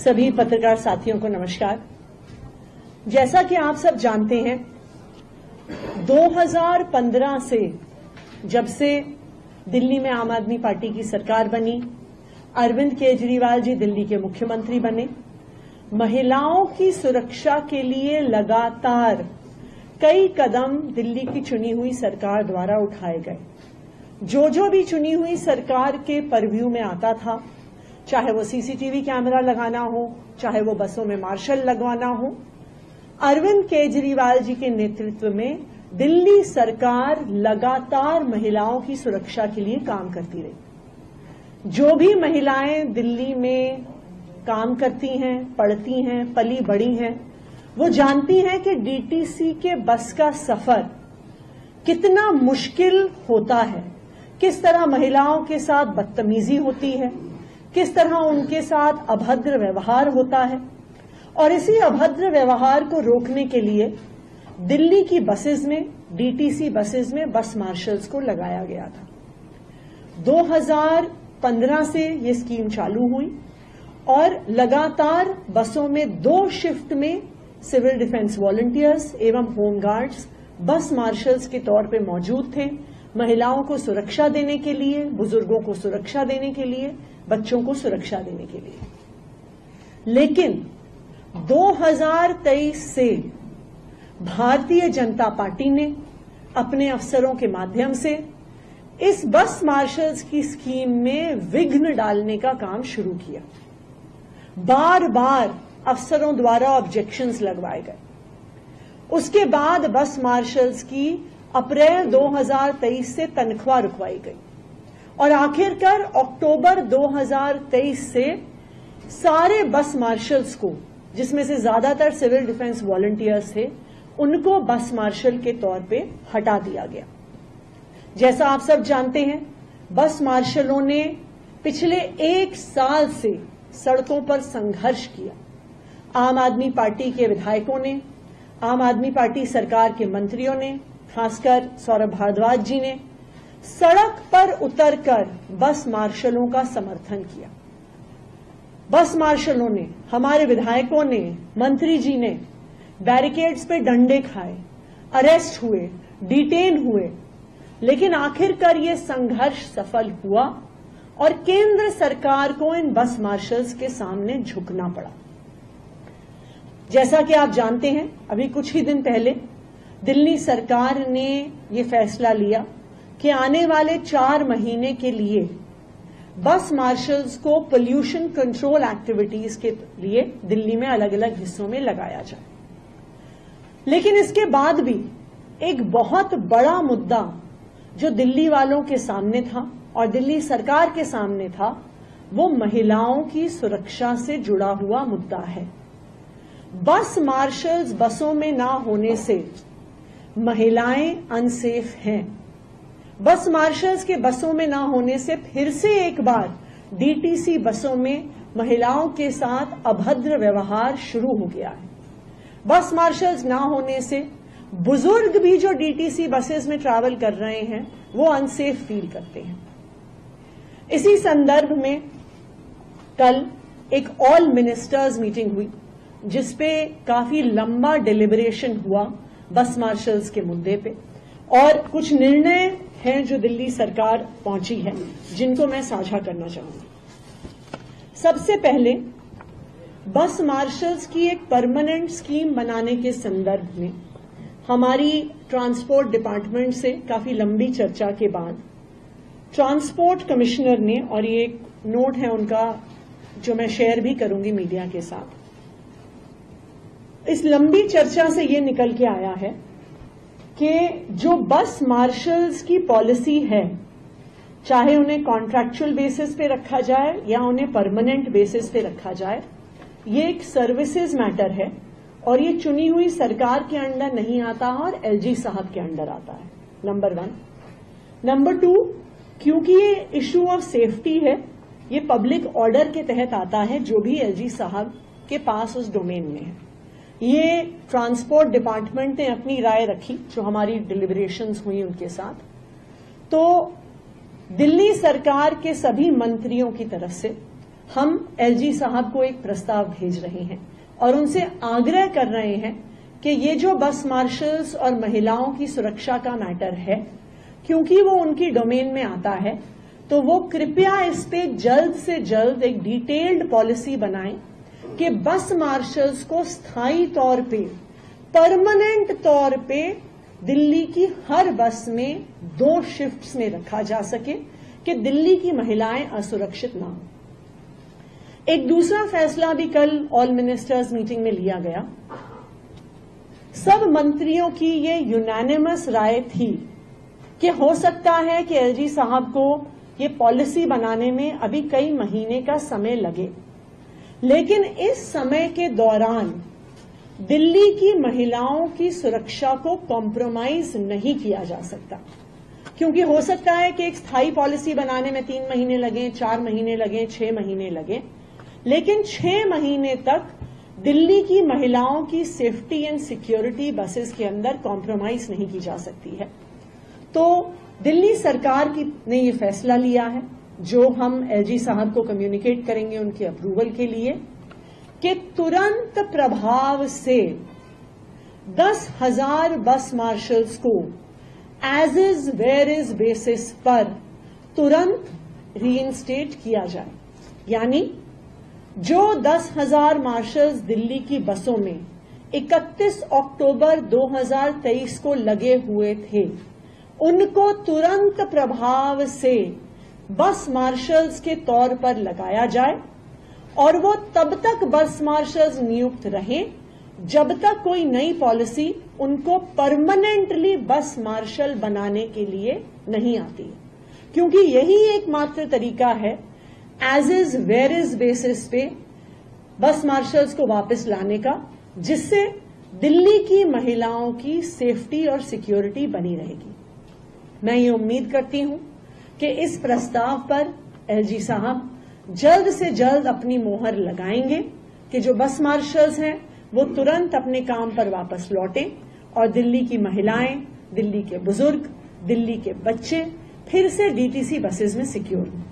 सभी पत्रकार साथियों को नमस्कार। जैसा कि आप सब जानते हैं, 2015 से जब से दिल्ली में आम आदमी पार्टी की सरकार बनी, अरविंद केजरीवाल जी दिल्ली के मुख्यमंत्री बने, महिलाओं की सुरक्षा के लिए लगातार कई कदम दिल्ली की चुनी हुई सरकार द्वारा उठाए गए। जो भी चुनी हुई सरकार के परव्यू में आता था, चाहे वो सीसीटीवी कैमरा लगाना हो, चाहे वो बसों में मार्शल लगवाना हो, अरविंद केजरीवाल जी के नेतृत्व में दिल्ली सरकार लगातार महिलाओं की सुरक्षा के लिए काम करती रही। जो भी महिलाएं दिल्ली में काम करती हैं, पढ़ती हैं, पली बड़ी हैं, वो जानती हैं कि डीटीसी के बस का सफर कितना मुश्किल होता है, किस तरह महिलाओं के साथ बदतमीजी होती है, किस तरह उनके साथ अभद्र व्यवहार होता है। और इसी अभद्र व्यवहार को रोकने के लिए दिल्ली की बसेस में, डीटीसी बसेस में बस मार्शल्स को लगाया गया था। 2015 से ये स्कीम चालू हुई और लगातार बसों में 2 शिफ्ट में सिविल डिफेंस वॉलंटियर्स एवं होमगार्ड्स बस मार्शल्स के तौर पे मौजूद थे, महिलाओं को सुरक्षा देने के लिए, बुजुर्गों को सुरक्षा देने के लिए, बच्चों को सुरक्षा देने के लिए। लेकिन 2023 से भारतीय जनता पार्टी ने अपने अफसरों के माध्यम से इस बस मार्शल्स की स्कीम में विघ्न डालने का काम शुरू किया। बार बार अफसरों द्वारा ऑब्जेक्शंस लगवाए गए। उसके बाद बस मार्शल्स की अप्रैल 2023 से तनख्वाह रुकवाई गई और आखिरकार अक्टूबर 2023 से सारे बस मार्शल्स को, जिसमें से ज्यादातर सिविल डिफेंस वॉलंटियर्स थे, उनको बस मार्शल के तौर पे हटा दिया गया। जैसा आप सब जानते हैं, बस मार्शलों ने पिछले 1 साल से सड़कों पर संघर्ष किया। आम आदमी पार्टी के विधायकों ने, आम आदमी पार्टी सरकार के मंत्रियों ने, खासकर सौरभ भारद्वाज जी ने सड़क पर उतरकर बस मार्शलों का समर्थन किया। बस मार्शलों ने, हमारे विधायकों ने, मंत्री जी ने बैरिकेड्स पे डंडे खाए, अरेस्ट हुए, डिटेन हुए, लेकिन आखिरकार ये संघर्ष सफल हुआ और केंद्र सरकार को इन बस मार्शल्स के सामने झुकना पड़ा। जैसा कि आप जानते हैं, अभी कुछ ही दिन पहले दिल्ली सरकार ने ये फैसला लिया कि आने वाले 4 महीने के लिए बस मार्शल्स को पोल्यूशन कंट्रोल एक्टिविटीज के लिए दिल्ली में अलग अलग हिस्सों में लगाया जाए। लेकिन इसके बाद भी एक बहुत बड़ा मुद्दा जो दिल्ली वालों के सामने था और दिल्ली सरकार के सामने था, वो महिलाओं की सुरक्षा से जुड़ा हुआ मुद्दा है। बस मार्शल्स बसों में ना होने से महिलाएं अनसेफ हैं। बस मार्शल्स के बसों में ना होने से फिर से एक बार डीटीसी बसों में महिलाओं के साथ अभद्र व्यवहार शुरू हो गया है। बस मार्शल्स ना होने से बुजुर्ग भी जो डीटीसी बसेस में ट्रैवल कर रहे हैं, वो अनसेफ फील करते हैं। इसी संदर्भ में कल एक ऑल मिनिस्टर्स मीटिंग हुई, जिसपे काफी लंबा डिलिबरेशन हुआ बस मार्शल्स के मुद्दे पे, और कुछ निर्णय हैं जो दिल्ली सरकार पहुंची है, जिनको मैं साझा करना चाहूंगी। सबसे पहले, बस मार्शल्स की एक परमानेंट स्कीम बनाने के संदर्भ में हमारी ट्रांसपोर्ट डिपार्टमेंट से काफी लंबी चर्चा के बाद ट्रांसपोर्ट कमिश्नर ने, और ये एक नोट है उनका जो मैं शेयर भी करूंगी मीडिया के साथ, इस लंबी चर्चा से ये निकल के आया है कि जो बस मार्शल्स की पॉलिसी है, चाहे उन्हें कॉन्ट्रैक्चुअल बेसिस पे रखा जाए या उन्हें परमानेंट बेसिस पे रखा जाए, ये एक सर्विसेज मैटर है और ये चुनी हुई सरकार के अंडर नहीं आता और एलजी साहब के अंडर आता है, नंबर 1। नंबर 2, क्योंकि ये इश्यू ऑफ सेफ्टी है, ये पब्लिक ऑर्डर के तहत आता है, जो भी एलजी साहब के पास उस डोमेन में है। ये ट्रांसपोर्ट डिपार्टमेंट ने अपनी राय रखी, जो हमारी डिलिबरेशंस हुई उनके साथ, तो दिल्ली सरकार के सभी मंत्रियों की तरफ से हम एलजी साहब को एक प्रस्ताव भेज रहे हैं और उनसे आग्रह कर रहे हैं कि ये जो बस मार्शल्स और महिलाओं की सुरक्षा का मैटर है, क्योंकि वो उनकी डोमेन में आता है, तो वो कृपया इस पे जल्द से जल्द एक डिटेल्ड पॉलिसी बनाएं कि बस मार्शल्स को स्थायी तौर पे, परमानेंट तौर पे दिल्ली की हर बस में 2 शिफ्ट्स में रखा जा सके कि दिल्ली की महिलाएं असुरक्षित ना हो। एक दूसरा फैसला भी कल ऑल मिनिस्टर्स मीटिंग में लिया गया। सब मंत्रियों की ये यूनानिमस राय थी कि हो सकता है कि एलजी साहब को ये पॉलिसी बनाने में अभी कई महीने का समय लगे, लेकिन इस समय के दौरान दिल्ली की महिलाओं की सुरक्षा को कॉम्प्रोमाइज नहीं किया जा सकता, क्योंकि हो सकता है कि एक स्थायी पॉलिसी बनाने में 3 महीने लगे, 4 महीने लगे, 6 महीने लगे, लेकिन 6 महीने तक दिल्ली की महिलाओं की सेफ्टी एंड सिक्योरिटी बसेस के अंदर कॉम्प्रोमाइज नहीं की जा सकती है। तो दिल्ली सरकार ने ये फैसला लिया है, जो हम एलजी साहब को कम्युनिकेट करेंगे उनके अप्रूवल के लिए, कि तुरंत प्रभाव से 10,000 बस मार्शल्स को as is where is basis पर तुरंत रीइंस्टेट किया जाए। यानी जो 10,000 मार्शल्स दिल्ली की बसों में 31 अक्टूबर 2023 को लगे हुए थे, उनको तुरंत प्रभाव से बस मार्शल्स के तौर पर लगाया जाए और वो तब तक बस मार्शल्स नियुक्त रहें जब तक कोई नई पॉलिसी उनको परमानेंटली बस मार्शल बनाने के लिए नहीं आती, क्योंकि यही एकमात्र तरीका है as is where is basis पे बस मार्शल्स को वापस लाने का, जिससे दिल्ली की महिलाओं की सेफ्टी और सिक्योरिटी बनी रहेगी। मैं ये उम्मीद करती हूं कि इस प्रस्ताव पर एलजी साहब जल्द से जल्द अपनी मोहर लगाएंगे कि जो बस मार्शल्स हैं वो तुरंत अपने काम पर वापस लौटें और दिल्ली की महिलाएं, दिल्ली के बुजुर्ग, दिल्ली के बच्चे फिर से डीटीसी बसेस में सिक्योर हों।